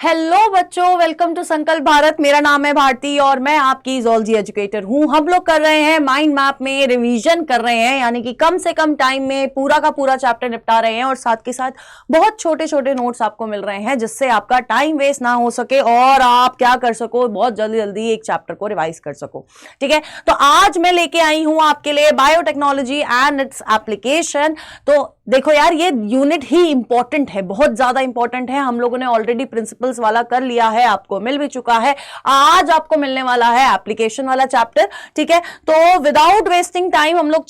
Hello बच्चों, welcome to संकल्प भारत। मेरा नाम है भारती और मैं आपकी ज़ूलॉजी एजुकेटर हूं। हम लोग कर रहे हैं माइंड मैप में रिवीजन कर रहे हैं, यानी कि कम से कम टाइम में पूरा का पूरा चैप्टर निपटा रहे हैं और साथ के साथ बहुत छोटे छोटे नोट्स आपको मिल रहे हैं जिससे आपका टाइम वेस्ट ना हो सके और आप क्या कर सको, बहुत जल्दी जल्दी एक चैप्टर को रिवाइज कर सको। ठीक है, तो आज मैं लेके आई हूं आपके लिए बायोटेक्नोलॉजी एंड इट्स एप्लीकेशन। तो देखो यार, ये यूनिट ही इंपॉर्टेंट है, बहुत ज्यादा इंपॉर्टेंट है। हम लोगों ने ऑलरेडी प्रिंसिपल्स वाला कर लिया है, आपको मिल भी चुका है। आज आपको मिलने वाला है एप्लीकेशन वाला चैप्टर। ठीक है, तो विदाउट वेस्टिंग टाइम हम लोग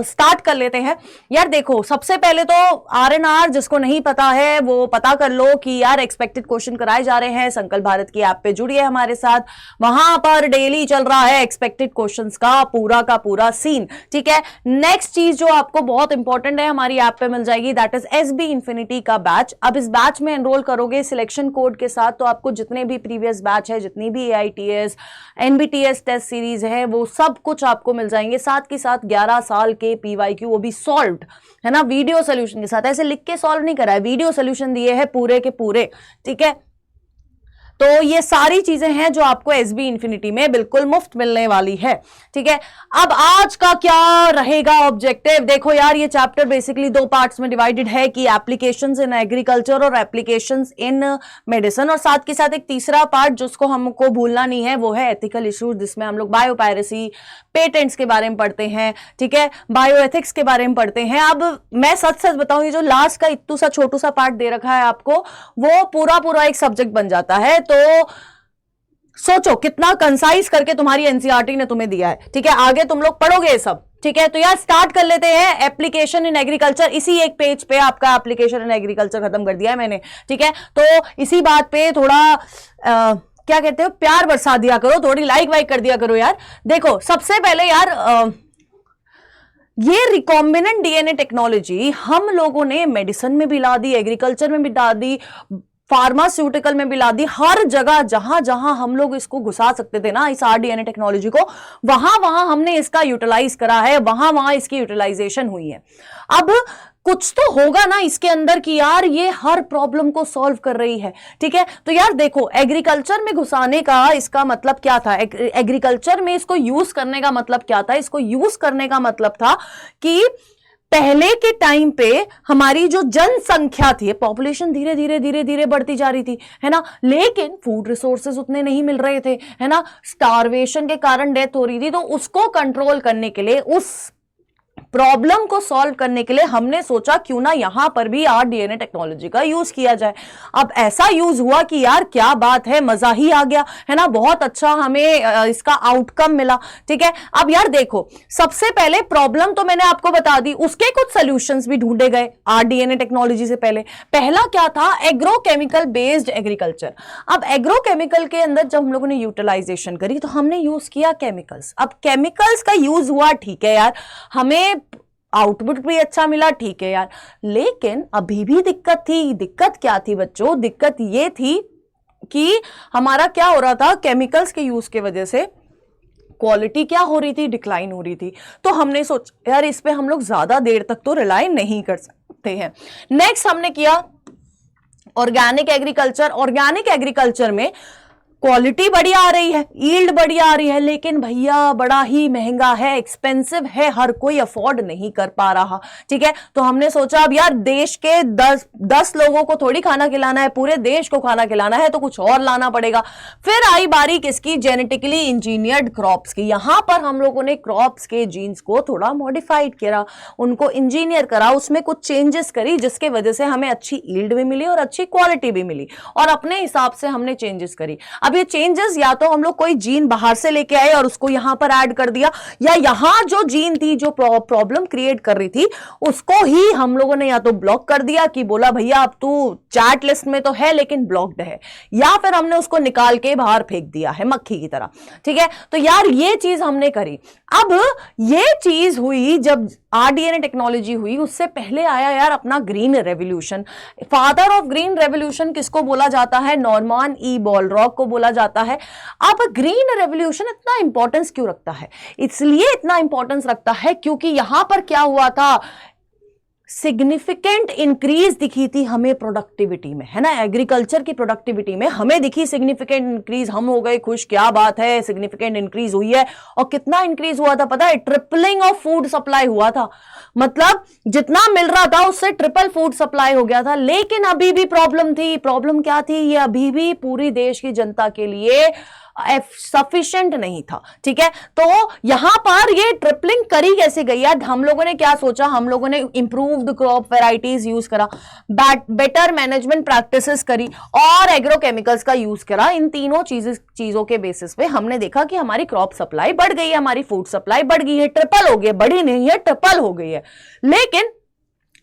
स्टार्ट कर लेते हैं। यार देखो, सबसे पहले तो आरएनआर जिसको नहीं पता है वो पता कर लो कि यार एक्सपेक्टेड क्वेश्चन कराए जा रहे हैं। संकल्प भारत की ऐप पे जुड़िए हमारे साथ, वहां पर डेली चल रहा है एक्सपेक्टेड क्वेश्चंस का पूरा सीन। ठीक है, नेक्स्ट चीज जो आपको बहुत इंपॉर्टेंट है हमारी ऐप पे मिल जाएगी, दैट इज एसबी इंफिनिटी का बैच। अब इस बैच में एनरोल करोगे सिलेक्शन कोड के साथ तो आपको जितने भी प्रीवियस बैच है, जितनी भी एआईटीएस एनबीटीएस टेस्ट सीरीज है, वो सब कुछ आपको मिल जाएंगे। साथ के साथ 11 साल के पीवाईक्यू, वो भी सॉल्व्ड है ना, वीडियो सोल्यूशन के साथ। ऐसे लिख के सॉल्व नहीं करा है, वीडियो सोल्यूशन दिए हैं पूरे के पूरे। ठीक है, तो ये सारी चीजें हैं जो आपको एसबी इंफिनिटी में बिल्कुल मुफ्त मिलने वाली है। ठीक है, अब आज का क्या रहेगा ऑब्जेक्टिव? देखो यार, ये चैप्टर बेसिकली दो पार्ट्स में डिवाइडेड है कि एप्लीकेशंस इन एग्रीकल्चर और एप्लीकेशंस इन मेडिसिन, और साथ के साथ एक तीसरा पार्ट जिसको हमको भूलना नहीं है वो है एथिकल इश्यूज, जिसमें हम लोग बायोपायरेसी, पेटेंट्स के बारे में पढ़ते हैं। ठीक है, बायोएथिक्स के बारे में पढ़ते हैं। अब मैं सच बताऊं, ये जो लास्ट का इत्तू सा छोटू सा पार्ट दे रखा है आपको, वो पूरा एक सब्जेक्ट बन जाता है। तो सोचो कितना कंसाइज करके तुम्हारी एनसीईआरटी ने तुम्हें दिया है। ठीक है, आगे तुम लोग पढ़ोगे ये सब। ठीक है, तो यार स्टार्ट कर लेते हैं एप्लीकेशन इन एग्रीकल्चर। इसी एक पेज पे आपका एप्लीकेशन इन एग्रीकल्चर खत्म कर दिया है मैंने। ठीक है, तो इसी बात पे थोड़ा क्या कहते हो, प्यार बरसा दिया करो, थोड़ी लाइक वाइक कर दिया करो यार। देखो सबसे पहले यार, ये रिकॉम्बिनेंट डीएनए टेक्नोलॉजी हम लोगों ने मेडिसिन में भी ला दी, एग्रीकल्चर में भी ला दी, फार्मास्यूटिकल में भी ला दी। हर जगह जहां जहां हम लोग इसको घुसा सकते थे ना, इस आरडीएनए टेक्नोलॉजी को, वहां वहां हमने इसका यूटिलाइज करा है, वहां वहां इसकी यूटिलाइजेशन हुई है। अब कुछ तो होगा ना इसके अंदर कि यार ये हर प्रॉब्लम को सॉल्व कर रही है। ठीक है, तो यार देखो, एग्रीकल्चर में घुसाने का इसका मतलब क्या था, एग्रीकल्चर में इसको यूज करने का मतलब क्या था? इसको यूज करने का मतलब था कि पहले के टाइम पे हमारी जो जनसंख्या थी, पॉपुलेशन धीरे धीरे बढ़ती जा रही थी, है ना, लेकिन फूड रिसोर्सेज उतने नहीं मिल रहे थे, है ना, स्टारवेशन के कारण डेथ हो रही थी। तो उसको कंट्रोल करने के लिए, उस प्रॉब्लम को सॉल्व करने के लिए हमने सोचा क्यों ना यहां पर भी आरडीएनए टेक्नोलॉजी का यूज किया जाए। अब ऐसा यूज हुआ कि यार क्या बात है, मजा ही आ गया, है ना, बहुत अच्छा हमें इसका आउटकम मिला। ठीक है, अब यार देखो, सबसे पहले प्रॉब्लम तो मैंने आपको बता दी, उसके कुछ सॉल्यूशंस भी ढूंढे गए आरडीएनए टेक्नोलॉजी से पहले। पहला क्या था? Agrochemical based agriculture. अब एग्रोकेमिकल के अंदर जब हम लोगों ने यूटिलाइजेशन करी तो हमने यूज किया केमिकल्स। अब केमिकल्स का यूज हुआ, ठीक है यार, हमें आउटपुट भी अच्छा मिला, ठीक है यार, लेकिन अभी भी दिक्कत थी। दिक्कत क्या थी बच्चों? दिक्कत ये थी कि हमारा क्या हो रहा था, केमिकल्स के यूज के वजह से क्वालिटी क्या हो रही थी, डिक्लाइन हो रही थी। तो हमने सोचा यार इस पे हम लोग ज्यादा देर तक तो रिलाई नहीं कर सकते हैं। नेक्स्ट हमने किया ऑर्गेनिक एग्रीकल्चर। ऑर्गेनिक एग्रीकल्चर में क्वालिटी बढ़िया आ रही है, यील्ड बढ़िया आ रही है, लेकिन भैया बड़ा ही महंगा है, एक्सपेंसिव है, हर कोई अफोर्ड नहीं कर पा रहा। ठीक है, तो हमने सोचा अब यार देश के 10 लोगों को थोड़ी खाना खिलाना है, पूरे देश को खाना खिलाना है, तो कुछ और लाना पड़ेगा। फिर आई बारी किसकी? जेनेटिकली इंजीनियर्ड क्रॉप्स की। यहां पर हम लोगों ने क्रॉप्स के जीन्स को थोड़ा मॉडिफाइड किया, उनको इंजीनियर करा, उसमें कुछ चेंजेस करी, जिसके वजह से हमें अच्छी यील्ड भी मिली और अच्छी क्वालिटी भी मिली, और अपने हिसाब से हमने चेंजेस करी। अब ये चेंजेस या तो हम लोग कोई जीन बाहर से लेके आए और उसको यहां पर ऐड कर दिया, या यहां जो जीन थी जो प्रॉब्लम क्रिएट कर रही थी उसको ही हम लोगों ने या तो ब्लॉक कर दिया कि बोला भैया अब तू चैट लिस्ट में तो है लेकिन ब्लॉक्ड है, या फिर हमने उसको निकाल के बाहर फेंक दिया है मक्खी की तरह। ठीक है, तो यार ये चीज हमने करी। अब ये चीज हुई जब आरडीएनए टेक्नोलॉजी हुई, उससे पहले आया यार अपना green revolution. Father of green revolution किसको बोला जाता है? नॉर्मन ई बोरलॉग को बोला जाता है। अब ग्रीन रेवोल्यूशन इतना इंपॉर्टेंस क्यों रखता है? इसलिए इतना इंपॉर्टेंस रखता है क्योंकि यहां पर क्या हुआ था, सिग्निफिकेंट इंक्रीज दिखी थी हमें प्रोडक्टिविटी में, है ना, एग्रीकल्चर की प्रोडक्टिविटी में हमें दिखी सिग्निफिकेंट इंक्रीज, हम हो गए खुश, क्या बात है, सिग्निफिकेंट इंक्रीज हुई है। और कितना इंक्रीज हुआ था पता है? ट्रिपलिंग ऑफ फूड सप्लाई हुआ था, मतलब जितना मिल रहा था उससे ट्रिपल फूड सप्लाई हो गया था। लेकिन अभी भी प्रॉब्लम थी। प्रॉब्लम क्या थी? ये अभी भी पूरी देश की जनता के लिए सफिशिएंट नहीं था, ठीक है। तो यहां पर ये ट्रिपलिंग करी कैसे गई है? हम लोगों ने क्या सोचा? हम लोगों ने इंप्रूव्ड क्रॉप वैरायटीज यूज करा, बेटर मैनेजमेंट प्रैक्टिसेस करी और एग्रोकेमिकल्स का यूज करा। इन तीनों चीजों के बेसिस पे हमने देखा कि हमारी क्रॉप सप्लाई बढ़ गई है, हमारी फूड सप्लाई बढ़ गई है, ट्रिपल हो गई है, बढ़ी नहीं है, ट्रिपल हो गई है। लेकिन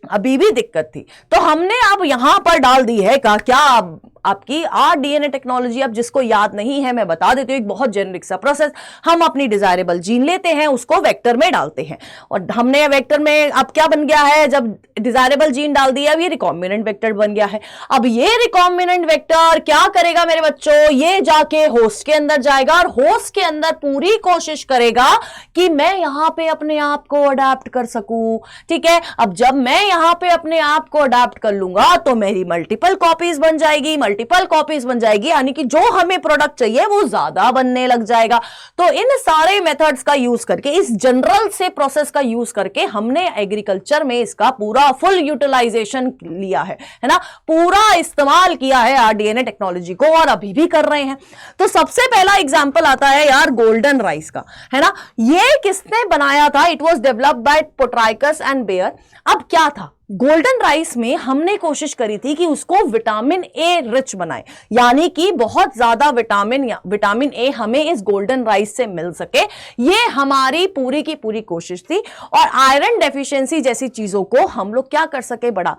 अभी भी दिक्कत थी, तो हमने अब यहां पर डाल दी है क्या आपकी आरडीएनए टेक्नोलॉजी। अब जिसको याद नहीं है मैं बता देती हूँ, एक बहुत जेनरिक सा प्रोसेस। हम अपनी डिजायरेबल जीन लेते हैं, उसको वेक्टर में डालते हैं, और हमने वेक्टर में अब क्या बन गया है? जब डिजायरेबल जीन डाल दिया, अब ये रिकॉम्बिनेंट वेक्टर बन गया है। अब ये रिकॉम्बिनेंट वेक्टर क्या करेगा मेरे बच्चों? ये जाके होस्ट के अंदर जाएगा और होस्ट के अंदर पूरी कोशिश करेगा कि मैं यहां पे अपने आप को अडाप्ट कर सकूं, ठीक है। अब जब मैं यहां पे अपने आप को अडाप्ट कर लूंगा तो मेरी मल्टीपल कॉपीज बन जाएगी, यानी कि जो हमें प्रोडक्ट चाहिए वो ज्यादा बनने लग जाएगा। तो इन सारे मेथड्स का यूज करके, इस जनरल से प्रोसेस का यूज करके हमने एग्रीकल्चर में इसका पूरा फुल यूटिलाइजेशन लिया है ना, पूरा इस्तेमाल किया है आरडीएनए टेक्नोलॉजी को, और अभी भी कर रहे हैं। तो सबसे पहला एग्जांपल आता है यार गोल्डन राइस का, है ना। ये किसने बनाया था? It was developed by Potrykus and Beyer. अब क्या था गोल्डन राइस में? हमने कोशिश करी थी कि उसको विटामिन ए रिच बनाए, यानी कि बहुत ज्यादा विटामिन ए हमें इस गोल्डन राइस से मिल सके। ये हमारी पूरी की पूरी कोशिश थी। और आयरन डेफिशिएंसी जैसी चीजों को हम लोग क्या कर सके, बड़ा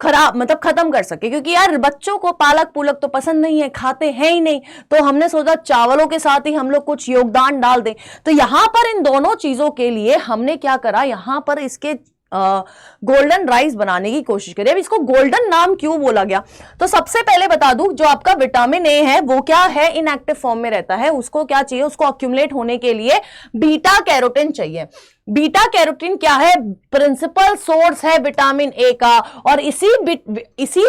मतलब खत्म कर सके, क्योंकि यार बच्चों को पालक पुलक तो पसंद नहीं है, खाते हैं ही नहीं। तो हमने सोचा चावलों के साथ ही हम लोग कुछ योगदान डाल दें। तो यहां पर इन दोनों चीजों के लिए हमने क्या करा, यहां पर इसके गोल्डन राइस बनाने की कोशिश करिए। अब इसको गोल्डन नाम क्यों बोला गया? तो सबसे पहले बता दूं, जो आपका विटामिन ए है वो क्या है? इनएक्टिव फॉर्म में रहता है। उसको क्या चाहिए? उसको अक्यूमुलेट होने के लिए बीटा कैरोटीन चाहिए। बीटा कैरोटीन क्या है? प्रिंसिपल सोर्स है विटामिन ए का। और इसी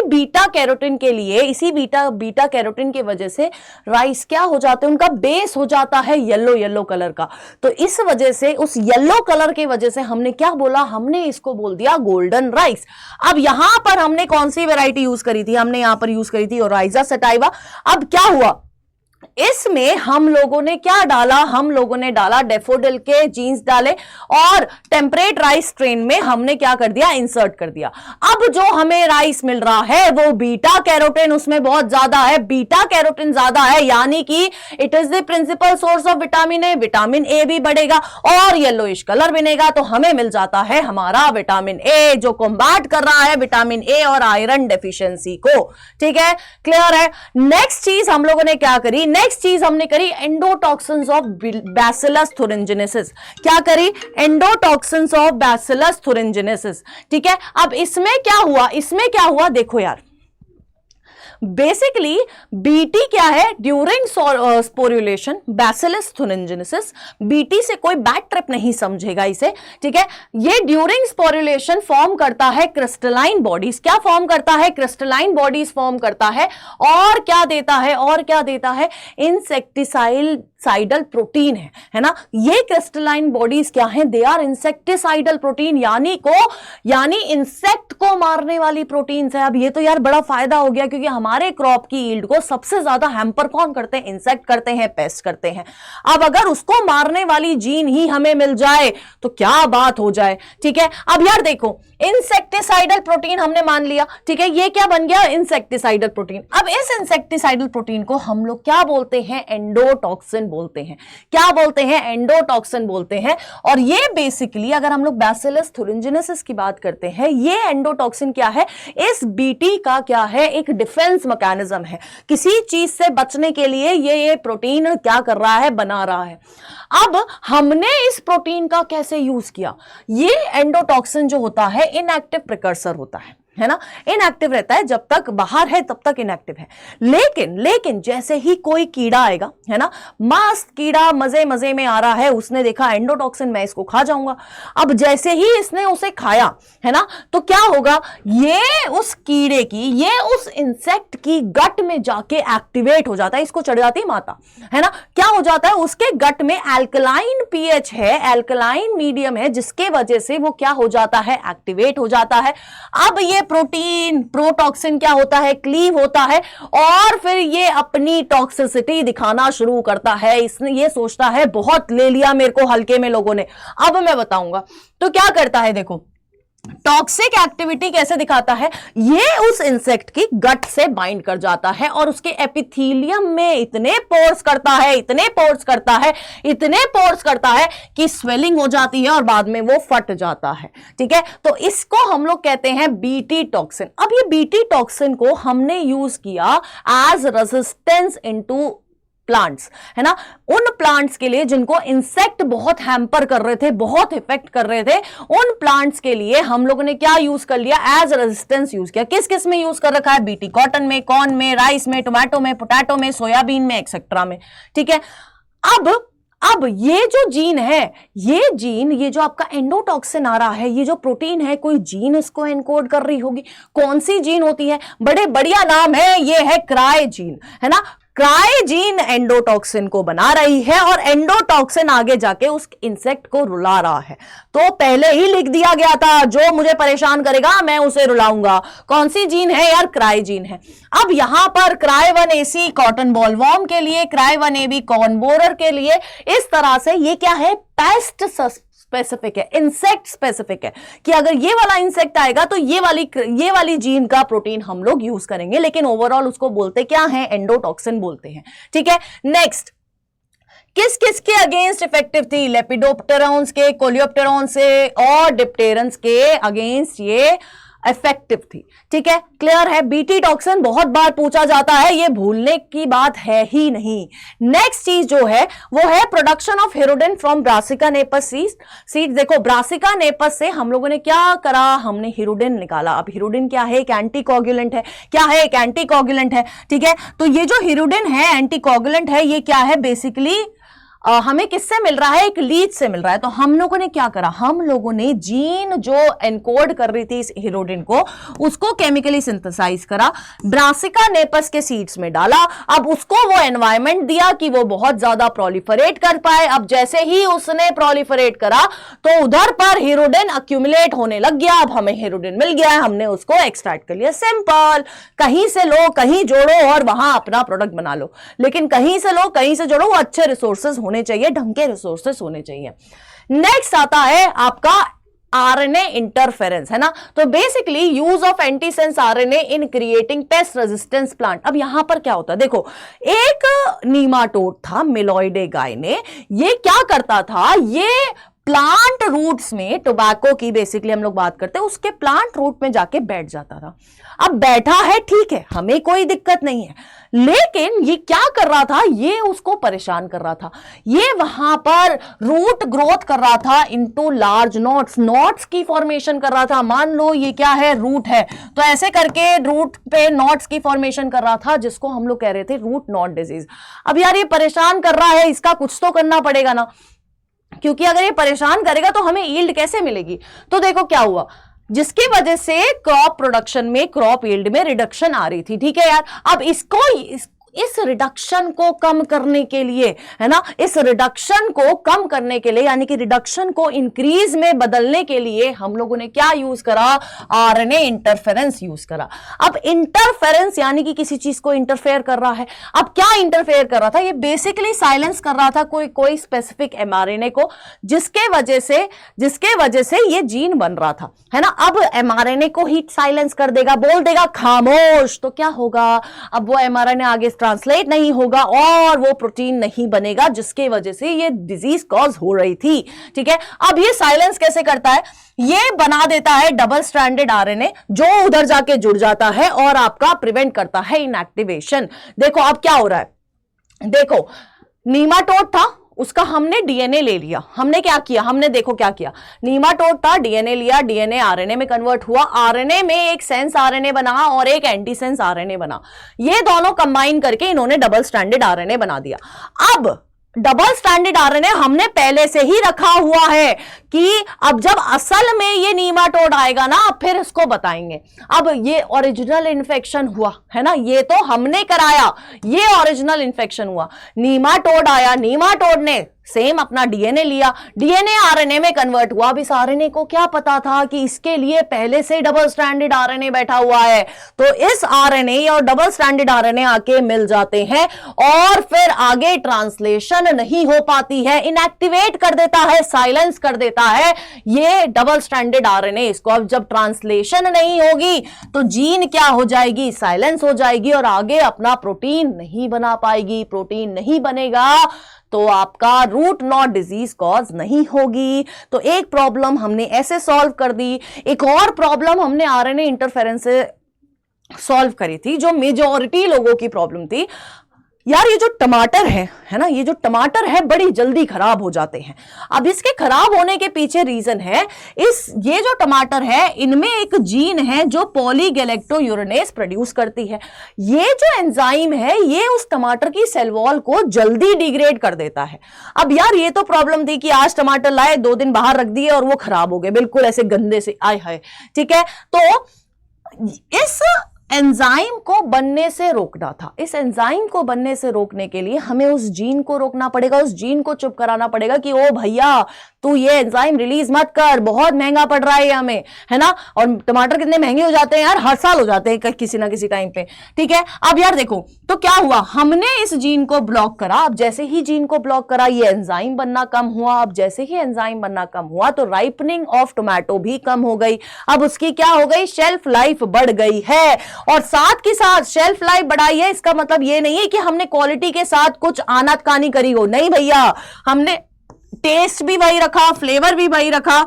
बीटा कैरोटीन के लिए, इसी बीटा कैरोटीन की वजह से राइस क्या हो जाते हैं? उनका बेस हो जाता है येलो कलर का। तो इस वजह से, उस येलो कलर की वजह से हमने क्या बोला? हमने इसको बोल दिया गोल्डन राइस। अब यहां पर हमने कौन सी वैरायटी यूज करी थी? हमने यहां पर यूज करी थी ओराइजा सटाइवा। अब क्या हुआ इसमें? हम लोगों ने क्या डाला? हम लोगों ने डाला डेफोडिल के जीन्स डाले, और टेम्परेट राइस स्ट्रेन में हमने क्या कर दिया? इंसर्ट कर दिया। अब जो हमें राइस मिल रहा है वो बीटा कैरोटीन उसमें बहुत ज्यादा है, बीटा कैरोटीन ज्यादा है, यानी कि it is the principal source of vitamin A. Vitamin A भी बढ़ेगा और येलोइश कलर बनेगा, तो हमें मिल जाता है हमारा विटामिन ए, जो कॉम्बैट कर रहा है विटामिन ए और आयरन डेफिशिएंसी को। ठीक है, क्लियर है। नेक्स्ट चीज हम लोगों ने क्या करी? नेक्स्ट चीज हमने करी एंडोटॉक्सिन्स ऑफ बैसिलस थुरिंजिनेसिस। क्या करी? Endotoxins of Bacillus thuringiensis. ठीक है, अब इसमें क्या हुआ देखो यार, बेसिकली बीटी क्या है? During sporulation Bacillus thuringiensis. BT से कोई बैड ट्रिप नहीं समझेगा इसे, ठीक है। ये ड्यूरिंग स्पोरुलेशन फॉर्म करता है क्रिस्टलाइन बॉडीज। क्या फॉर्म करता है? क्रिस्टलाइन बॉडीज फॉर्म करता है। और क्या देता है? इंसेक्टिसाइडल प्रोटीन है ना। ये क्रिस्टलाइन बॉडीज क्या है? दे आर इंसेक्टिसाइडल प्रोटीन, यानी इंसेक्ट को मारने वाली प्रोटीन्स है। अब ये तो यार बड़ा फायदा हो गया, क्योंकि हमारे क्रॉप की यील्ड को सबसे ज्यादा हैम्पर कौन करते हैं? इंसेक्ट करते हैं, पेस्ट करते हैं। अब अगर उसको मारने वाली जीन ही हमें मिल जाए तो क्या बात हो जाए, ठीक है। अब यार देखो, इंसेक्टिसाइडल प्रोटीन हमने मान लिया, ठीक है। ये क्या बन गया? Insecticidal protein. अब इस इंसेक्टिसाइडल प्रोटीन को हम लोग क्या बोलते हैं? एंडोटॉक्सिन बोलते हैं। क्या बोलते हैं? एंडोटॉक्सिन बोलते हैं। और ये बेसिकली अगर हम लोग बैसिलस थुरिंजिनेसिस की बात करते हैं, ये एंडोटॉक्सिन क्या है? इस बीटी का क्या है? एक डिफेंस मैकेनिज्म है। किसी चीज से बचने के लिए ये प्रोटीन क्या कर रहा है? बना रहा है। अब हमने इस प्रोटीन का कैसे यूज किया? ये एंडोटॉक्सिन जो होता है इनएक्टिव प्रिकर्सर होता है है ना, इनएक्टिव रहता है, जब तक बाहर है तब तक इनएक्टिव है। लेकिन जैसे ही कोई कीड़ा आएगा, है ना, मस्त कीड़ा मजे मजे में आ रहा है, उसने देखा एंडोटॉक्सिन, मैं इसको खा जाऊंगा। अब जैसे ही इसने उसे खाया, है ना, तो क्या होगा, ये उस कीड़े की, ये उस इंसेक्ट की गट में जाके एक्टिवेट हो जाता है, इसको चढ़ जाती है माता, है ना। क्या हो जाता है, उसके गट में एल्कलाइन पीएच है, एल्कलाइन मीडियम है, जिसके वजह से वो क्या हो जाता है, एक्टिवेट हो जाता है। अब ये प्रोटीन, प्रोटॉक्सिन क्या होता है, क्लीव होता है, और फिर ये अपनी टॉक्सिसिटी दिखाना शुरू करता है। इसने ये सोचता है बहुत ले लिया मेरे को हल्के में लोगों ने, अब मैं बताऊंगा। तो क्या करता है, देखो टॉक्सिक एक्टिविटी कैसे दिखाता है, ये उस इंसेक्ट की गट से बाइंड कर जाता है और उसके एपिथेलियम में इतने पोर्स करता है, इतने पोर्स करता है, इतने पोर्स करता है कि स्वेलिंग हो जाती है और बाद में वो फट जाता है। ठीक है, तो इसको हम लोग कहते हैं बीटी टॉक्सिन। अब ये बीटी टॉक्सिन को हमने यूज किया एज रेजिस्टेंस इनटू प्लांट्स, है ना, उन प्लांट्स के लिए जिनको इंसेक्ट बहुत हैम्पर कर रहे थे, बहुत इफेक्ट कर रहे थे, उन प्लांट्स के लिए हम लोगों ने क्या यूज कर लिया, एज रेजिस्टेंस यूज किया। किस किस में यूज कर रखा है, बीटी कॉटन में, कॉर्न में, राइस में, टोमेटो में, पोटैटो में, सोयाबीन में, एक्सेट्रा में। ठीक है, अब ये जो जीन है, ये जीन, ये जो आपका एंडोटॉक्सिन आ रहा है, ये जो प्रोटीन है, कोई जीन इसको एनकोड कर रही होगी। कौन सी जीन होती है, बड़े बढ़िया नाम है, ये है क्राई जीन, है ना। क्राई जीन एंडोटॉक्सिन को बना रही है और एंडोटॉक्सिन आगे जाके उस इंसेक्ट को रुला रहा है। तो पहले ही लिख दिया गया था, जो मुझे परेशान करेगा मैं उसे रुलाऊंगा। कौन सी जीन है यार, क्राई जीन है। अब यहां पर क्राई 1AC कॉटन बॉलवॉर्म के लिए, क्राई 1AB कॉर्न बोरर के लिए, इस तरह से ये क्या है, पेस्ट स्पेसिफिक है, इंसेक्ट स्पेसिफिक है, कि अगर ये वाला इंसेक्ट आएगा तो ये वाली जीन का प्रोटीन हम लोग यूज करेंगे, लेकिन ओवरऑल उसको बोलते क्या है, एंडोटॉक्सिन बोलते हैं। ठीक है, नेक्स्ट, किस किस के अगेंस्ट इफेक्टिव थी, लेपिडोप्टेरॉन्स के, कोलियोप्टेरॉन्स से और डिप्टेरंस के अगेंस्ट ये इफेक्टिव थी। ठीक है, क्लियर है। बीटी टॉक्सिन बहुत बार पूछा जाता है, ये भूलने की बात है ही नहीं। नेक्स्ट चीज जो है वो है production of hirudin from brassica napus seeds. देखो ब्रासिका नेपस से हम लोगों ने क्या करा, हमने हिरुडिन निकाला। अब हिरुडिन क्या है, एक एंटीकोगुलेंट है। क्या है, एक एंटीकोगुलेंट है। ठीक है, तो ये जो हिरुडिन है, एंटीकोगुलेंट है, ये क्या है, बेसिकली हमें किससे मिल रहा है, एक लीच से मिल रहा है। तो हम लोगों ने क्या करा, हम लोगों ने जीन जो एनकोड कर रही थी इस हिरुडिन को, उसको केमिकली सिंथेसाइज करा, ब्रासिका नेपस के सीड्स में डाला। अब उसको वो एनवायरमेंट दिया कि वो बहुत ज्यादा प्रोलिफरेट कर पाए। अब जैसे ही उसने प्रोलिफरेट करा तो उधर पर हिरुडिन अक्यूमुलेट होने लग गया। अब हमें हिरुडिन मिल गया है, हमने उसको एक्सट्रैक्ट कर लिया। सिंपल, कहीं से लो, कहीं जोड़ो और वहां अपना प्रोडक्ट बना लो। लेकिन कहीं से लो, कहीं से जोड़ो, वो अच्छे रिसोर्सेज होने चाहिए, ढंग के रिसोर्सेस होने चाहिए। नेक्स्ट आता है आपका आरएनए इंटरफेरेंस, है ना। तो basically use of antisense RNA in creating paste resistance plant. अब यहां पर क्या होता है, देखो एक नीमाटोड था, मिलोइडे गायने, ये क्या करता था, ये प्लांट रूट्स में, टोबैको की बेसिकली हम लोग बात करते हैं, उसके प्लांट रूट में जाके बैठ जाता था। अब बैठा है, ठीक है, हमें कोई दिक्कत नहीं है, लेकिन ये क्या कर रहा था, ये उसको परेशान कर रहा था। ये वहां पर रूट ग्रोथ कर रहा था इनटू लार्ज नॉट्स की फॉर्मेशन कर रहा था। मान लो ये क्या है, रूट है, तो ऐसे करके रूट पे नॉट्स की फॉर्मेशन कर रहा था, जिसको हम लोग कह रहे थे रूट नॉट डिजीज। अब यार ये परेशान कर रहा है, इसका कुछ तो करना पड़ेगा ना, क्योंकि अगर ये परेशान करेगा तो हमें यील्ड कैसे मिलेगी। तो देखो क्या हुआ, जिसकी वजह से क्रॉप प्रोडक्शन में, क्रॉप यील्ड में रिडक्शन आ रही थी। ठीक है यार, अब इस रिडक्शन को कम करने के लिए, है ना, इस रिडक्शन को कम करने के लिए, यानी कि रिडक्शन को इंक्रीज में बदलने के लिए हम लोगों ने क्या यूज करा, आरएनए इंटरफेरेंस यूज करा। अब इंटरफेरेंस यानी कि किसी चीज को इंटरफेयर कर रहा है। अब क्या इंटरफेयर कर रहा था, ये बेसिकली साइलेंस कर रहा था कोई स्पेसिफिक एमआरएनए को, जिसके वजह से ये जीन बन रहा था, है ना। अब एमआरएनए को ही साइलेंस कर देगा, बोल देगा खामोश, तो क्या होगा, अब वो एमआरएनए आगे ट्रांसलेट नहीं होगा और वो प्रोटीन नहीं बनेगा, जिसके वजह से ये डिजीज कॉज हो रही थी। ठीक है, अब ये साइलेंस कैसे करता है, ये बना देता है डबल स्ट्रैंडेड आरएनए, जो उधर जाके जुड़ जाता है और आपका प्रिवेंट करता है इनएक्टिवेशन। देखो अब क्या हो रहा है, देखो नीमाटोड था, उसका हमने डीएनए ले लिया। हमने क्या किया, हमने देखो क्या किया, नीमाटोड था, डीएनए लिया, डीएनए आरएनए में कन्वर्ट हुआ, आरएनए में एक सेंस आरएनए बना और एक एंटीसेंस आरएनए बना। ये दोनों कंबाइन करके इन्होंने डबल स्ट्रैंडेड आरएनए बना दिया। अब डबल स्ट्रैंडेड आरएनए हमने पहले से ही रखा हुआ है कि अब जब असल में ये नीमाटोड आएगा ना, अब फिर इसको बताएंगे। अब ये ओरिजिनल इन्फेक्शन हुआ है ना, ये तो हमने कराया, ये ओरिजिनल इन्फेक्शन हुआ। नीमाटोड आया, नीमाटोड ने सेम अपना डीएनए लिया, डीएनए आरएनए में कन्वर्ट हुआ। अब इस आरएनए को क्या पता था कि इसके लिए पहले से डबल स्ट्रैंडेड आरएनए बैठा हुआ है, तो इस आरएनए और डबल स्ट्रैंडेड आरएनए आके मिल जाते हैं और फिर आगे ट्रांसलेशन नहीं हो पाती है, इनएक्टिवेट कर देता है, साइलेंस कर देता है ये डबल स्ट्रैंडेड आरएनए इसको। अब जब ट्रांसलेशन नहीं होगी तो जीन क्या हो जाएगी, साइलेंस हो जाएगी और आगे अपना प्रोटीन नहीं बना पाएगी। प्रोटीन नहीं बनेगा तो आपका रूट नॉट डिजीज कॉज नहीं होगी। तो एक प्रॉब्लम हमने ऐसे सॉल्व कर दी। एक और प्रॉब्लम हमने आरएनए इंटरफेरेंस से सॉल्व करी थी, जो मेजॉरिटी लोगों की प्रॉब्लम थी। यार ये जो टमाटर है ना, ये जो टमाटर है बड़ी जल्दी खराब हो जाते हैं। अब इसके खराब होने के पीछे रीजन है, ये जो टमाटर है इनमें एक जीन है जो पॉलीगैलेक्टोयूरेनेज प्रोड्यूस करती है। ये जो एंजाइम है ये उस टमाटर की सेल वॉल को जल्दी डिग्रेड कर देता है। अब यार ये तो प्रॉब्लम थी कि आज टमाटर लाए, 2 दिन बाहर रख दिए और वो खराब हो गए, बिल्कुल ऐसे गंदे से, आय हाय। ठीक है, तो इस एंजाइम को बनने से रोकना था। इस एंजाइम को बनने से रोकने के लिए हमें उस जीन को रोकना पड़ेगा, उस जीन को चुप कराना पड़ेगा कि ओ भैया तू ये एंजाइम रिलीज मत कर, बहुत महंगा पड़ रहा है हमें, है ना। और टमाटर कितने महंगे हो जाते हैं यार, हर साल हो जाते हैं किसी ना किसी टाइम पे। ठीक है, अब यार देखो तो क्या हुआ, हमने इस जीन को ब्लॉक करा। अब जैसे ही जीन को ब्लॉक करा ये एंजाइम बनना कम हुआ। अब जैसे ही एंजाइम बनना कम हुआ तो राइपनिंग ऑफ टोमेटो भी कम हो गई। अब उसकी क्या हो गई, शेल्फ लाइफ बढ़ गई है। और साथ के साथ शेल्फ लाइफ बढ़ाई है, इसका मतलब ये नहीं है कि हमने क्वालिटी के साथ कुछ आनाकानी करी हो, नहीं भैया, हमने टेस्ट भी वही रखा, फ्लेवर भी वही रखा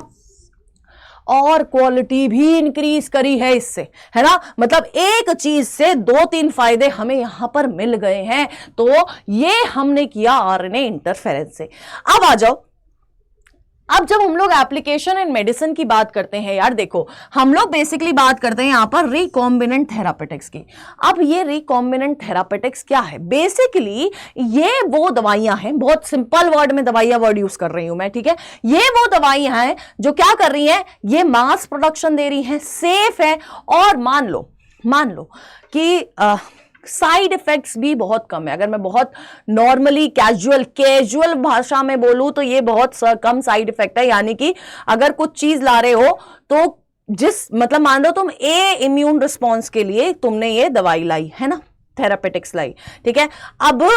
और क्वालिटी भी इंक्रीज करी है इससे, है ना। मतलब एक चीज से 2-3 फायदे हमें यहां पर मिल गए हैं। तो ये हमने किया आरएनए इंटरफेरेंस से। अब आ जाओ, अब जब हम लोग एप्लीकेशन इन मेडिसिन की बात करते हैं, यार देखो हम लोग बेसिकली बात करते हैं यहां पर रिकॉम्बिनेंट थेरापेटिक्स की। अब ये रिकॉम्बिनेंट थेरापेटिक्स क्या है, बेसिकली ये वो दवाइयां हैं, बहुत सिंपल वर्ड में दवाइयां वर्ड यूज कर रही हूं मैं, ठीक है। ये वो दवाइयां हैं जो क्या कर रही हैं, ये मास प्रोडक्शन दे रही हैं, सेफ है और मान लो कि साइड इफेक्ट्स भी बहुत कम है। अगर मैं बहुत नॉर्मली कैजुअल भाषा में बोलूं तो ये बहुत कम साइड इफेक्ट है। यानी कि अगर कुछ चीज ला रहे हो तो मतलब मान लो तुम इम्यून रिस्पॉन्स के लिए तुमने ये दवाई लाई है ना, थेरापेटिक्स लाई, ठीक है। अब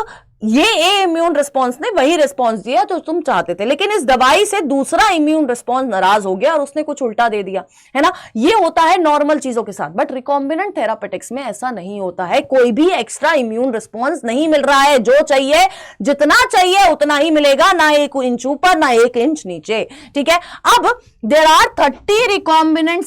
ये इम्यून रिस्पॉन्स ने वही रिस्पॉन्स दिया तो तुम चाहते थे, लेकिन इस दवाई से दूसरा इम्यून रिस्पॉन्स नाराज हो गया और उसने कुछ उल्टा दे दिया, है ना। ये होता है नॉर्मल चीजों के साथ, बट रिकॉम्बिनेंट थेरापेटिक्स में ऐसा नहीं होता है। कोई भी एक्स्ट्रा इम्यून रिस्पॉन्स नहीं मिल रहा है, जो चाहिए जितना चाहिए उतना ही मिलेगा, ना 1 इंच ऊपर ना 1 इंच नीचे, ठीक है। अब there are 30 recombinant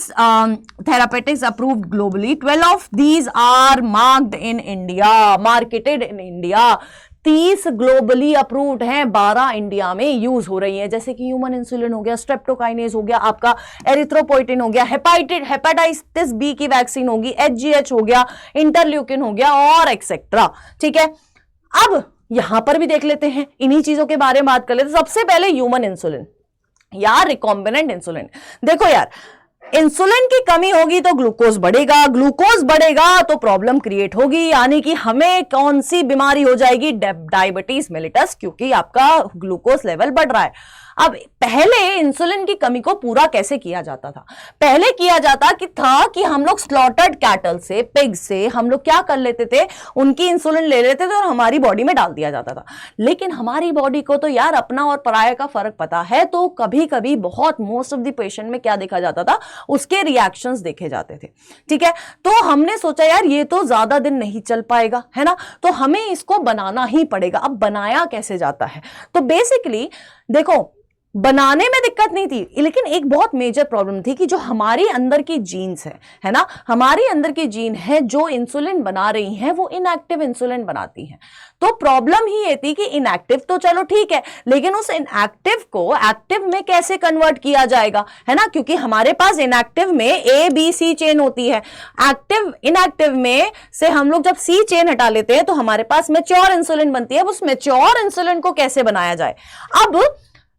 therapeutics approved globally. 12 of these are marked in India, marketed in India. 30 globally approved हैं, 12 इंडिया में यूज हो रही है। जैसे कि ह्यूमन इंसुलिन हो गया, स्ट्रेप्टोकाइनेज हो गया, आपका एरिथ्रोपोइटिन हो गया, हेपेटाइटिस बी की वैक्सीन होगी, HGH हो गया, इंटरल्यूकिन हो गया और एक्सेट्रा, ठीक है। अब यहां पर भी देख लेते हैं, इन्हीं चीजों के बारे में बात कर लेते हैं। सबसे पहले ह्यूमन इंसुलिन या रिकॉम्बिनेंट इंसुलिन। देखो यार, इंसुलिन की कमी होगी तो ग्लूकोज बढ़ेगा, ग्लूकोज बढ़ेगा तो प्रॉब्लम क्रिएट होगी, यानी कि हमें कौन सी बीमारी हो जाएगी, डायबिटीज मेलिटस, क्योंकि आपका ग्लूकोज लेवल बढ़ रहा है। अब पहले इंसुलिन की कमी को पूरा कैसे किया जाता था, पहले किया जाता कि हम लोग स्लॉटर्ड कैटल से, पिग से हम लोग क्या कर लेते थे, उनकी इंसुलिन ले लेते थे और हमारी बॉडी में डाल दिया जाता था। लेकिन हमारी बॉडी को तो यार अपना और पराया का फर्क पता है, तो कभी कभी बहुत मोस्ट ऑफ द पेशेंट में क्या देखा जाता था, उसके रिएक्शंस देखे जाते थे, ठीक है। तो हमने सोचा यार ये तो ज्यादा दिन नहीं चल पाएगा, है ना, तो हमें इसको बनाना ही पड़ेगा। अब बनाया कैसे जाता है, तो बेसिकली देखो बनाने में दिक्कत नहीं थी, लेकिन एक बहुत मेजर प्रॉब्लम थी कि जो हमारी अंदर की जीन्स है ना, हमारी अंदर की जीन है जो इंसुलिन बना रही हैं वो इनएक्टिव इंसुलिन बनाती हैं। तो प्रॉब्लम ही ये थी कि इनएक्टिव तो चलो ठीक है, लेकिन उस इनएक्टिव को एक्टिव में कैसे कन्वर्ट किया जाएगा, है ना, क्योंकि हमारे पास इनएक्टिव में ए बी सी चेन होती है। एक्टिव इनएक्टिव में से हम लोग जब सी चेन हटा लेते हैं तो हमारे पास मैच्योर इंसुलिन बनती है। अब उस मैच्योर इंसुलिन को कैसे बनाया जाए, अब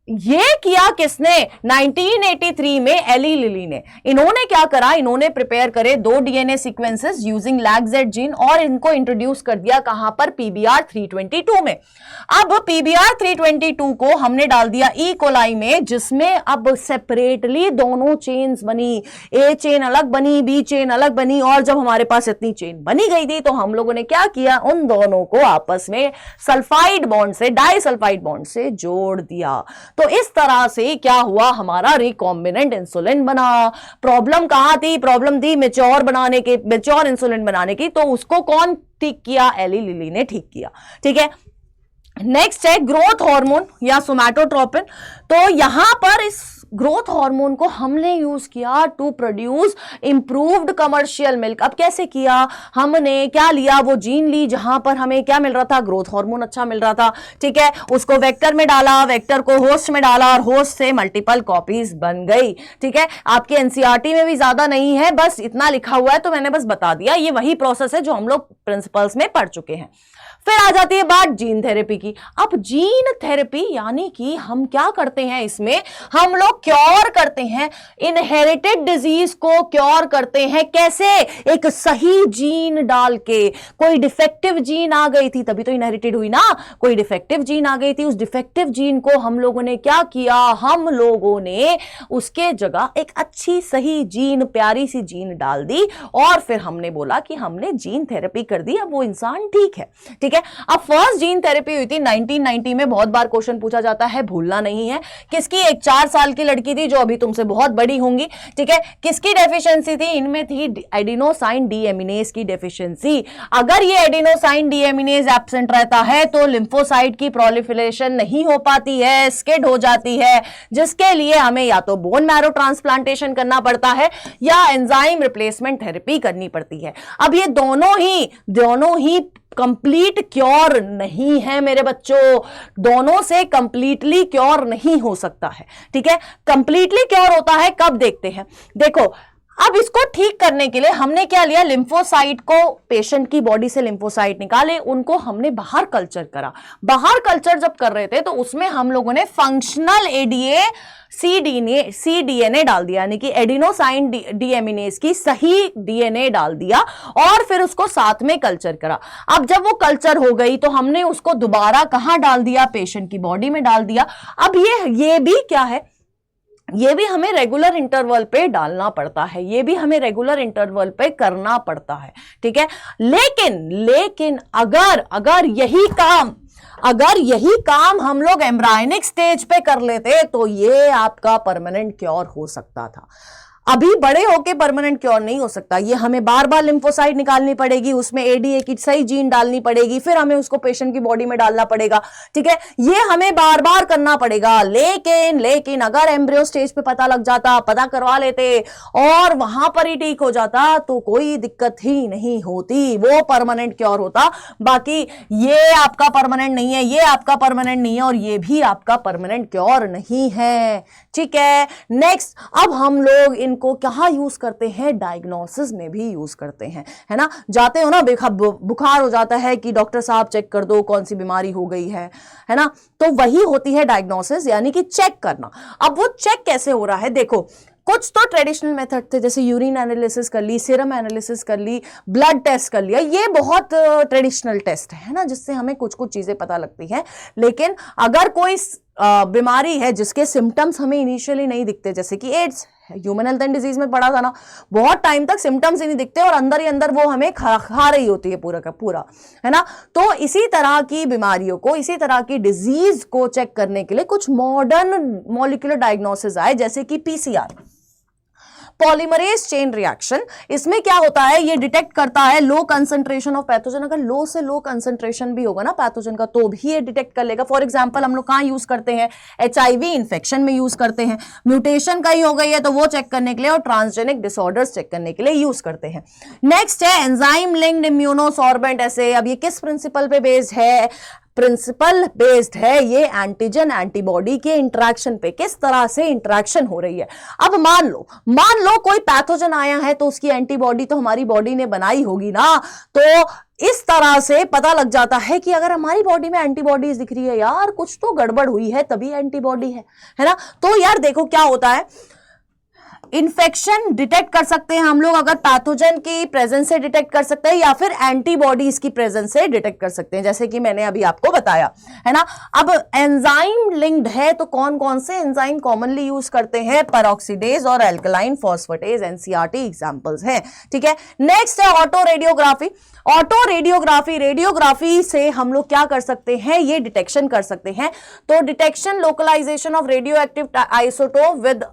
ये किया किसने, 1983 में एली लिली ने। इन्होंने क्या करा, इन्होंने प्रिपेयर करे 2 DNA sequences using lag-Z gene और इनको इंट्रोड्यूस कर दिया कहां पर, पीबीआर 322 में। अब पीबीआर 322 को हमने डाल दिया ई कोलाई में, जिसमें अब सेपरेटली दोनों चेन्स बनी, ए चेन अलग बनी, बी चेन अलग बनी। और जब हमारे पास इतनी चेन बनी गई थी तो हम लोगों ने क्या किया, उन दोनों को आपस में सल्फाइड बॉन्ड से, डाइसल्फाइड बॉन्ड से जोड़ दिया। तो इस तरह से क्या हुआ, हमारा रिकॉम्बिनेंट इंसुलिन बना। प्रॉब्लम कहां थी, प्रॉब्लम थी मैच्योर इंसुलिन बनाने की। तो उसको कौन ठीक किया, एली लिली ने ठीक किया। ठीक है, नेक्स्ट है ग्रोथ हार्मोन या सोमैटोट्रोपिन। तो यहां पर इस ग्रोथ हार्मोन को हमने यूज किया to produce improved commercial milk. अब कैसे किया, हमने क्या लिया, वो जीन ली जहां पर हमें क्या मिल रहा था, ग्रोथ हार्मोन अच्छा मिल रहा था। ठीक है, उसको वेक्टर में डाला, वेक्टर को होस्ट में डाला और होस्ट से मल्टीपल कॉपीज बन गई। ठीक है, आपके एनसीईआरटी में भी ज्यादा नहीं है, बस इतना लिखा हुआ है तो मैंने बस बता दिया। ये वही प्रोसेस है जो हम लोग प्रिंसिपल्स में पढ़ चुके हैं। फिर आ जाती है बात जीन थेरेपी की। अब जीन थेरेपी यानी कि हम क्या करते हैं, इसमें हम लोग क्योर करते हैं, इनहेरिटेड डिजीज को क्योर करते हैं। कैसे, एक सही जीन डाल के। कोई डिफेक्टिव जीन आ गई थी, तभी तो इनहेरिटेड हुई ना, कोई डिफेक्टिव जीन आ गई थी, उस डिफेक्टिव जीन को हम लोगों ने क्या किया, हम लोगों ने उसके जगह एक अच्छी सही जीन, प्यारी सी जीन डाल दी और फिर हमने बोला कि हमने जीन थेरेपी कर दी, अब वो इंसान ठीक है। ठीक है, अब फर्स्ट जीन थेरेपी हुई थी 1990 में। बहुत बार क्वेश्चन पूछा जाता है, भूलना नहीं है। किसकी, एक 4 साल की लड़की थी जो अभी तुमसे बहुत बड़ी होंगी। ठीक है, किसकी डेफिशिएंसी थी, इनमें थी एडिनोसाइन डीएमिनेज की डेफिशिएंसी। अगर ये एडिनोसाइन डीएमिनेज एब्सेंट रहता है तो लिम्फोसाइट की प्रोलिफरेशन नहीं हो पाती है, स्किड हो जाती है, जिसके लिए हमें या तो बोन मैरो ट्रांसप्लांटेशन करना पड़ता है या एंजाइम रिप्लेसमेंट थेरेपी करनी पड़ती है। अब ये दोनों ही कंप्लीट क्योर नहीं है मेरे बच्चों, दोनों से कंप्लीटली क्योर नहीं हो सकता है। ठीक है, कंप्लीटली क्योर होता है कब, देखते हैं। देखो, अब इसको ठीक करने के लिए हमने क्या लिया, लिम्फोसाइट को, पेशेंट की बॉडी से लिम्फोसाइट निकाले, उनको हमने बाहर कल्चर करा। बाहर कल्चर जब कर रहे थे तो उसमें हम लोगों ने फंक्शनल एडीए cDNA डाल दिया, यानी कि एडिनोसाइन डीएमिनेज की सही डीएनए डाल दिया और फिर उसको साथ में कल्चर करा। अब जब वो कल्चर हो गई तो हमने उसको दोबारा कहां डाल दिया, पेशेंट की बॉडी में डाल दिया। अब ये भी क्या है, ये भी हमें रेगुलर इंटरवल पे डालना पड़ता है, ये भी हमें रेगुलर इंटरवल पे करना पड़ता है। ठीक है, लेकिन अगर यही काम हम लोग एम्ब्रायनिक स्टेज पे कर लेते तो ये आपका परमानेंट क्योर हो सकता था। अभी बड़े होके परमानेंट क्योर नहीं हो सकता, ये हमें बार बार लिम्फोसाइट निकालनी पड़ेगी, उसमें एडीए की सही जीन डालनी पड़ेगी, फिर हमें उसको पेशेंट की बॉडी में डालना पड़ेगा। ठीक है, ये हमें बार बार करना पड़ेगा। लेकिन अगर एम्ब्रियो स्टेज पे पता लग जाता, पता करवा लेते और वहां पर ही ठीक हो जाता तो कोई दिक्कत ही नहीं होती, वो परमानेंट क्योर होता। बाकी ये आपका परमानेंट नहीं है, ये आपका परमानेंट नहीं है और ये भी आपका परमानेंट क्योर नहीं है। ठीक है, नेक्स्ट, अब हम लोग इनको कहां यूज करते हैं, डायग्नोसिस में भी यूज करते हैं, है ना। जाते हो ना, बुखार हो जाता है कि डॉक्टर साहब चेक कर दो कौन सी बीमारी हो गई है ना, तो वही होती है डायग्नोसिस, यानी कि चेक करना। अब वो चेक कैसे हो रहा है, देखो, कुछ तो ट्रेडिशनल मेथड थे, जैसे यूरिन एनालिसिस कर ली, सीरम एनालिसिस कर ली, ब्लड टेस्ट कर लिया, ये बहुत ट्रेडिशनल टेस्ट है ना, जिससे हमें कुछ चीजें पता लगती हैं। लेकिन अगर कोई बीमारी है जिसके सिम्टम्स हमें इनिशियली नहीं दिखते, जैसे कि AIDS, human health and disease में पढ़ा था ना, बहुत टाइम तक सिम्टम्स ही नहीं दिखते और अंदर ही अंदर वो हमें खा रही होती है पूरा का पूरा, है ना। तो इसी तरह की बीमारियों को, इसी तरह की डिजीज को चेक करने के लिए कुछ मॉडर्न मॉलिक्यूलर डायग्नोसिस आए, जैसे कि पीसीआर। पॉलीमरेज चेन रिएक्शन, इसमें क्या होता है, ये डिटेक्ट करता है लो कंसंट्रेशन ऑफ पैथोजन। अगर लो से लो कंसंट्रेशन भी होगा ना पैथोजन का तो भी ये डिटेक्ट कर लेगा। फॉर एग्जांपल हम लोग कहां यूज करते हैं, एचआईवी इन्फेक्शन में यूज करते हैं, म्यूटेशन कहीं हो गई है तो वो चेक करने के लिए, और ट्रांसजेनिक डिसऑर्डर्स चेक करने के लिए यूज करते हैं। नेक्स्ट है एंजाइम लिंक्ड इम्यूनोसॉर्बेंट एसे। अब ये किस प्रिंसिपल पे बेस्ड है, प्रिंसिपल बेस्ड है ये एंटीजन एंटीबॉडी के इंटरेक्शन पे, किस तरह से इंटरेक्शन हो रही है। अब मान लो कोई पैथोजन आया है तो उसकी एंटीबॉडी तो हमारी बॉडी ने बनाई होगी ना, तो इस तरह से पता लग जाता है कि अगर हमारी बॉडी में एंटीबॉडीज दिख रही है, यार कुछ तो गड़बड़ हुई है तभी एंटीबॉडी है ना। तो यार देखो क्या होता है, इन्फेक्शन डिटेक्ट कर सकते हैं हम लोग अगर पैथोजन की प्रेजेंस से डिटेक्ट कर सकते हैं, या फिर एंटीबॉडीज की प्रेजेंस से डिटेक्ट कर सकते हैं, जैसे कि मैंने अभी आपको बताया है ना। अब एंजाइम लिंक्ड है तो कौन कौन से एंजाइम कॉमनली यूज करते हैं, पेरोक्सीडेज और एल्कलाइन फॉस्फेटेज एनसीईआरटी एग्जांपल्स हैं, ठीक है। नेक्स्ट है ऑटो रेडियोग्राफी। ऑटो रेडियोग्राफी से हम लोग क्या कर सकते हैं, ये डिटेक्शन कर सकते हैं। तो detection localisation of radio active isotope with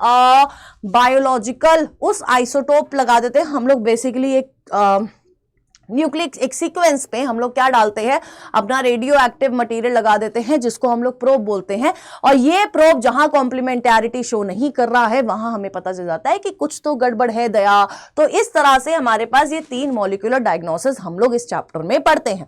biological, उस आइसोटोप लगा देते हैं हम लोग, बेसिकली एक न्यूक्लिक एक सीक्वेंस पे हम लोग क्या डालते हैं, अपना रेडियो एक्टिव मटेरियल लगा देते हैं जिसको हम लोग प्रोब बोलते हैं, और ये प्रोब जहां कॉम्प्लीमेंटैरिटी शो नहीं कर रहा है वहां हमें पता चल जाता है कि कुछ तो गड़बड़ है दया। तो इस तरह से हमारे पास ये 3 मॉलिक्यूलर डायग्नोसिस हम लोग इस चैप्टर में पढ़ते हैं।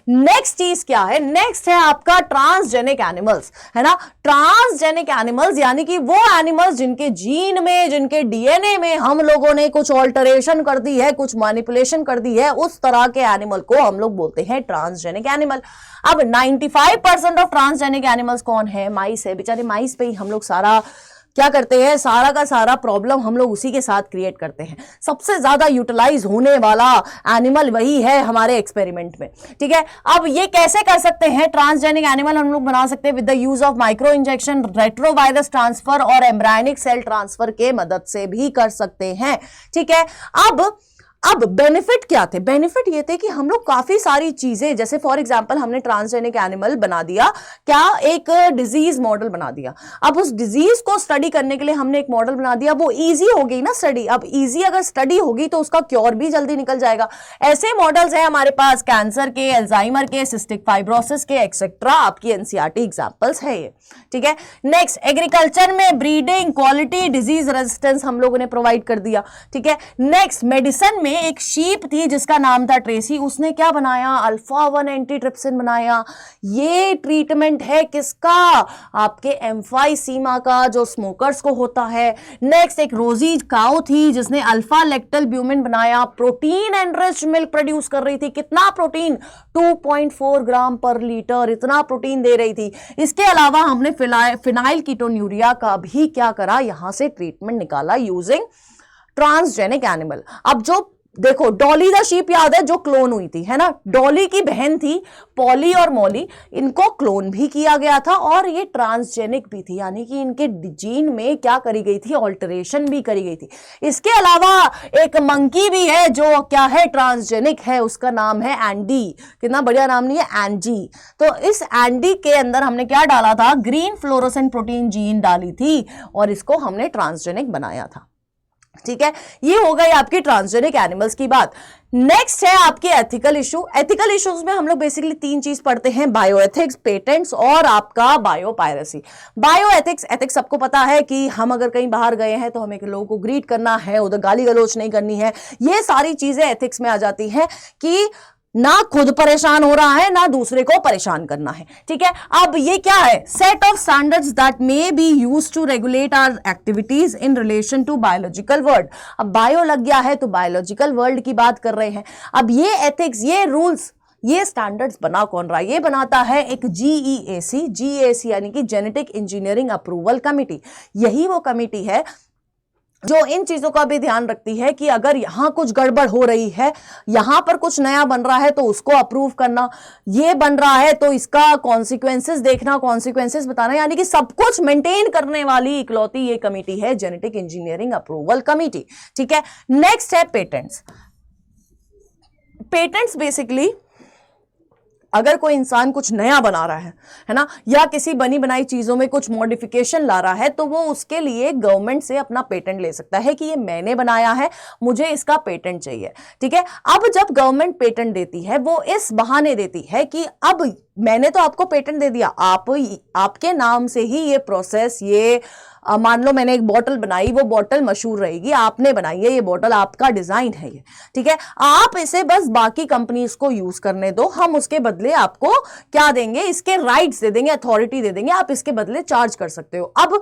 नेक्स्ट चीज क्या है, नेक्स्ट है आपका ट्रांसजेनिक एनिमल्स, है ना। ट्रांसजेनिक एनिमल्स यानी कि वो एनिमल्स जिनके जीन में, जिनके डीएनए में हम लोगों ने कुछ ऑल्टरेशन कर दी है, कुछ मैनिपुलेशन कर दी है, उस तरह के एनिमल को हम लोग बोलते हैं ट्रांसजेनिक एनिमल। अब 95% ऑफ ट्रांसजेनिक एनिमल्स कौन है, माइस है। बेचारे माइस पे ही हम लोग सारा क्या करते हैं, सारा का सारा प्रॉब्लम हम लोग उसी के साथ क्रिएट करते हैं। सबसे ज्यादा यूटिलाइज होने वाला एनिमल वही है हमारे एक्सपेरिमेंट में, ठीक है। अब ये कैसे कर सकते हैं, ट्रांसजेनिक एनिमल हम लोग बना सकते हैं with the use of micro injection, retrovirus transfer और एम्ब्रायनिक सेल ट्रांसफर के मदद से भी कर सकते हैं, ठीक है। अब बेनिफिट क्या थे, बेनिफिट ये थे कि हम लोग काफी सारी चीजें, जैसे फॉर एग्जांपल हमने ट्रांसजेनिक एनिमल बना दिया, क्या एक डिजीज मॉडल बना दिया। अब उस डिजीज को स्टडी करने के लिए हमने एक मॉडल बना दिया, वो इजी हो गई ना स्टडी। अब इजी अगर स्टडी होगी तो उसका क्योर भी जल्दी निकल जाएगा। ऐसे मॉडल्स हैं हमारे पास कैंसर के, अल्जाइमर के, सिस्टिक फाइब्रोसिस के, एक्सेट्रा, आपकी एनसीईआरटी एग्जांपल्स है ये, ठीक है। नेक्स्ट एग्रीकल्चर में ब्रीडिंग, क्वालिटी, डिजीज रेजिस्टेंस हम लोगों ने प्रोवाइड कर दिया, ठीक है। नेक्स्ट मेडिसिन में एक शीप थी जिसका नाम था ट्रेसी, उसने क्या बनाया, अल्फा-1 एंटीट्रिप्सिन बनाया। ये ट्रीटमेंट है किसका, आपके एम्फाइसीमा का, जो स्मोकर्स को होता है। नेक्स्ट एक रोजी काउ थी जिसने अल्फा लेक्टलब्यूमिन बनाया, प्रोटीन एनरिच्ड मिल्क प्रोड्यूस कर रही थी। कितना प्रोटीन, 2.4 ग्राम पर लीटर, इतना प्रोटीन दे रही थी। इसके अलावा हमने फिनाइल कीटोन्यूरिया का भी क्या करा, यहां से ट्रीटमेंट निकाला यूजिंग ट्रांसजेनिक एनिमल। अब जो देखो डॉली द शीप याद है जो क्लोन हुई थी, है ना। डॉली की बहन थी पॉली और मॉली, इनको क्लोन भी किया गया था और ये ट्रांसजेनिक भी थी, यानी कि इनके जीन में क्या करी गई थी, ऑल्टरेशन भी करी गई थी। इसके अलावा एक मंकी भी है जो क्या है, ट्रांसजेनिक है, उसका नाम है एंडी। कितना बढ़िया नाम नहीं है, एंजी। तो इस एंडी के अंदर हमने क्या डाला था, ग्रीन फ्लोरोसेंट प्रोटीन जीन डाली थी और इसको हमने ट्रांसजेनिक बनाया था, ठीक है। ये हो गई आपकी ट्रांसजेनिक एनिमल्स की बात। नेक्स्ट है आपके एथिकल इशू। एथिकल इश्यूज में हम लोग बेसिकली 3 चीज पढ़ते हैं, बायोएथिक्स, पेटेंट्स और आपका बायोपायरेसी। बायोएथिक्स, एथिक्स सबको पता है कि हम अगर कहीं बाहर गए हैं तो हमें लोगों को ग्रीट करना है, उधर गाली गलौज नहीं करनी है। ये सारी चीजें एथिक्स में आ जाती हैं कि ना खुद परेशान हो रहा है ना दूसरे को परेशान करना है, ठीक है। अब ये क्या है, set of standards that may be used to regulate our activities in relation to biological world. अब बायो लग गया है तो बायोलॉजिकल वर्ल्ड की बात कर रहे हैं। अब ये एथिक्स, ये रूल्स, ये स्टैंडर्ड्स बना कौन रहा है, ये बनाता है एक जीईएसी यानी कि जेनेटिक इंजीनियरिंग अप्रूवल कमिटी। यही वो कमिटी है जो इन चीजों का भी ध्यान रखती है कि अगर यहां कुछ गड़बड़ हो रही है, यहां पर कुछ नया बन रहा है तो उसको अप्रूव करना, ये बन रहा है तो इसका कॉन्सिक्वेंसेस देखना, कॉन्सिक्वेंसेस बताना, यानी कि सब कुछ मेंटेन करने वाली इकलौती ये कमिटी है जेनेटिक इंजीनियरिंग अप्रूवल कमिटी, ठीक है। नेक्स्ट है पेटेंट्स। पेटेंट्स बेसिकली अगर कोई इंसान कुछ नया बना रहा है ना, या किसी बनी बनाई चीजों में कुछ मॉडिफिकेशन ला रहा है, तो वो उसके लिए गवर्नमेंट से अपना पेटेंट ले सकता है कि ये मैंने बनाया है, मुझे इसका पेटेंट चाहिए। ठीक है, अब जब गवर्नमेंट पेटेंट देती है वो इस बहाने देती है कि अब मैंने तो आपको पेटेंट दे दिया, आपके नाम से ही ये प्रोसेस, ये मान लो मैंने एक बॉटल बनाई, वो बॉटल मशहूर रहेगी, आपने बनाई है ये बॉटल, आपका डिजाइन है ये। ठीक है, आप इसे बस बाकी कंपनीज को यूज करने दो, हम उसके बदले आपको क्या देंगे, इसके राइट्स दे देंगे, अथॉरिटी दे देंगे, आप इसके बदले चार्ज कर सकते हो। अब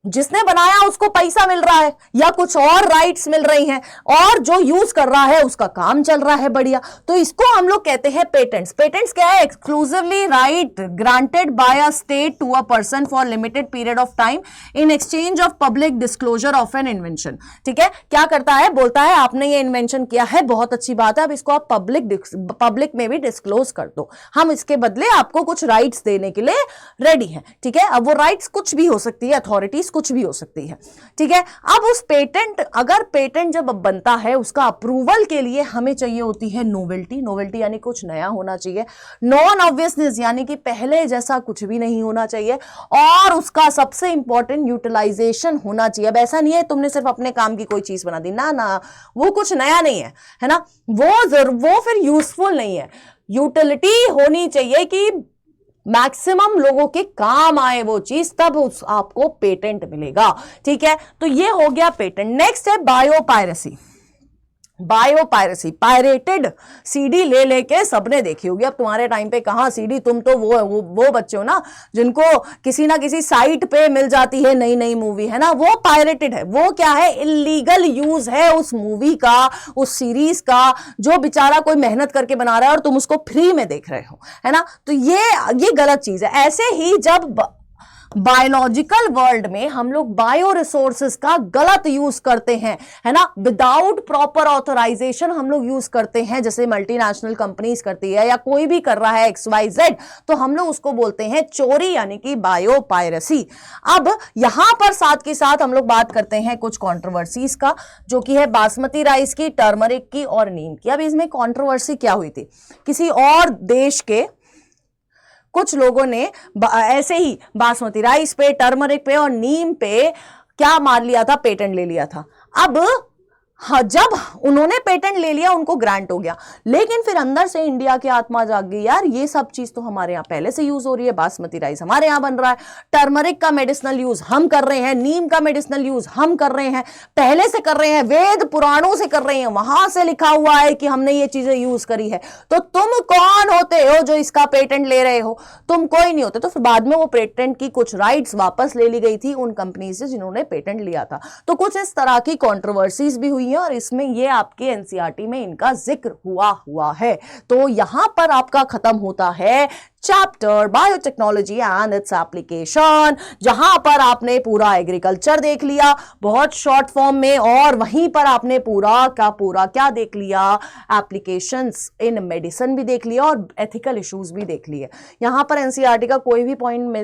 जिसने बनाया उसको पैसा मिल रहा है या कुछ और राइट्स मिल रही हैं, और जो यूज कर रहा है उसका काम चल रहा है बढ़िया, तो इसको हम लोग कहते हैं पेटेंट्स। पेटेंट्स क्या है? Exclusively right granted by a state to a person for limited period of time in exchange of public disclosure of an invention. ठीक है, क्या करता है, बोलता है आपने ये इन्वेंशन किया है, बहुत अच्छी बात है, अब इसको आप पब्लिक में भी डिस्क्लोज कर दो, हम इसके बदले आपको कुछ राइट्स देने के लिए रेडी हैं। ठीक है, अब वो राइट्स कुछ भी हो सकती है, अथॉरिटीज कुछ भी हो सकती है। ठीक है, अब उस पेटेंट, अगर पेटेंट जब बनता है उसका अप्रूवल के लिए हमें चाहिए होती है नोवेल्टी। नोवेल्टी यानी कुछ नया होना चाहिए, नॉन ऑब्वियसनेस यानी कि पहले जैसा कुछ भी नहीं होना चाहिए, और उसका सबसे इंपॉर्टेंट यूटिलाइजेशन होना चाहिए। अब ऐसा नहीं है तुमने सिर्फ अपने काम की कोई चीज बना दी, ना ना, वो कुछ नया नहीं है ना, वो फिर यूजफुल नहीं है। यूटिलिटी होनी चाहिए कि मैक्सिमम लोगों के काम आए वो चीज, तब आपको पेटेंट मिलेगा। ठीक है, तो ये हो गया पेटेंट। नेक्स्ट है बायोपायरेसी। बायोपायरेसी, पायरेटेड सीडी ले लेके सबने देखी होगी। अब तुम्हारे टाइम पे कहां सीडी, तुम तो वो बच्चे हो ना जिनको किसी ना किसी साइट पे मिल जाती है नई नई मूवी, है ना, वो पायरेटेड है। वो क्या है, इलीगल यूज है उस मूवी का, उस सीरीज का, जो बेचारा कोई मेहनत करके बना रहा है और तुम उसको फ्री में देख रहे हो, है ना, तो ये गलत चीज है। ऐसे ही जब बायोलॉजिकल वर्ल्ड में हम लोग बायो रिसोर्सेज का गलत यूज करते हैं, है ना, विदाउट प्रॉपर ऑथराइजेशन हम लोग यूज करते हैं, जैसे मल्टीनेशनल कंपनीज करती है या कोई भी कर रहा है XYZ, तो हम लोग उसको बोलते हैं चोरी, यानी कि बायोपायरेसी। अब यहां पर साथ के साथ हम लोग बात करते हैं कुछ कंट्रोवर्सीज का, जो कि है बासमती राइस की, टर्मरिक की और नीम की। अब इसमें कंट्रोवर्सी क्या हुई थी, किसी और देश के कुछ लोगों ने ऐसे ही बासमती राइस पे, टर्मरिक पे और नीम पे क्या मार लिया था, पेटेंट ले लिया था। अब हाँ, जब उन्होंने पेटेंट ले लिया उनको ग्रांट हो गया, लेकिन फिर अंदर से इंडिया की आत्मा जाग गई, यार ये सब चीज तो हमारे यहाँ पहले से यूज हो रही है, बासमती राइस हमारे यहाँ बन रहा है, टर्मरिक का मेडिसिनल यूज हम कर रहे हैं, नीम का मेडिसिनल यूज हम कर रहे हैं, पहले से कर रहे हैं, वेद पुराणों से कर रहे हैं, वहां से लिखा हुआ है कि हमने ये चीजें यूज करी है, तो तुम कौन होते हो जो इसका पेटेंट ले रहे हो? तुम कोई नहीं होते। तो फिर बाद में वो पेटेंट की कुछ राइट्स वापस ले ली गई थी उन कंपनी से जिन्होंने पेटेंट लिया था। तो कुछ इस तरह की कॉन्ट्रोवर्सीज भी हुई और इसमें ये आपके एनसीईआरटी में इनका जिक्र हुआ है। तो यहां पर आपका खत्म होता है chapter biotechnology and its application, जहां पर आपने पूरा एग्रीकल्चर देख लिया बहुत शॉर्ट फॉर्म में, और वहीं पर आपने पूरा का पूरा क्या देख लिया, एप्लीकेशंस इन मेडिसिन भी देख लिया और एथिकल इश्यूज भी देख लिए। यहां पर एनसीईआरटी का कोई भी पॉइंट में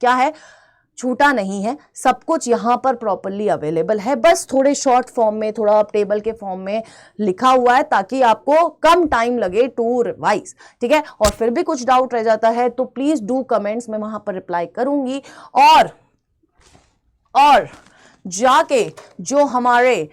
क्या है, छूटा नहीं है, सब कुछ यहां पर प्रॉपर्ली अवेलेबल है, बस थोड़े शॉर्ट फॉर्म में, थोड़ा टेबल के फॉर्म में लिखा हुआ है ताकि आपको कम टाइम लगे टू रिवाइज। ठीक है, और फिर भी कुछ डाउट रह जाता है तो प्लीज डू कमेंट्स, मैं वहां पर रिप्लाई करूंगी। और जाके जो हमारे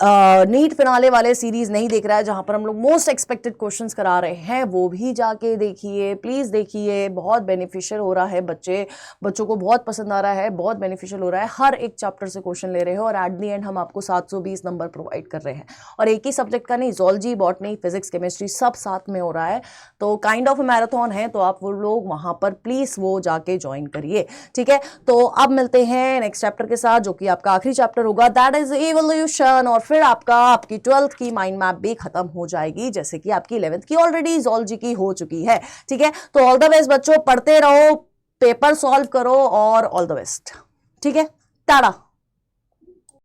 नीट फिनाले वाले सीरीज नहीं देख रहा है, जहां पर हम लोग मोस्ट एक्सपेक्टेड क्वेश्चंस करा रहे हैं, वो भी जाके देखिए, प्लीज देखिए, बहुत बेनिफिशियल हो रहा है, बच्चों को बहुत पसंद आ रहा है, बहुत बेनिफिशियल हो रहा है। हर एक चैप्टर से क्वेश्चन ले रहे हैं और एट दी एंड हम आपको 720 नंबर प्रोवाइड कर रहे हैं, और एक ही सब्जेक्ट का नहीं, जूलॉजी, बॉटनी, फिजिक्स, केमिस्ट्री सब साथ में हो रहा है। तो काइंड ऑफ मैराथन है, तो आप वो लोग वहां पर प्लीज वो जाके ज्वाइन करिए। ठीक है, तो अब मिलते हैं नेक्स्ट चैप्टर के साथ, जो कि आपका आखिरी चैप्टर होगा, दैट इज इवोल्यूशन, और फिर आपकी 12th की माइंड मैप भी खत्म हो जाएगी, जैसे कि आपकी 11th की ऑलरेडी जूलॉजी की हो चुकी है। ठीक है, तो ऑल द बेस्ट बच्चों, पढ़ते रहो, पेपर सॉल्व करो और ऑल द बेस्ट। ठीक है, टाटा।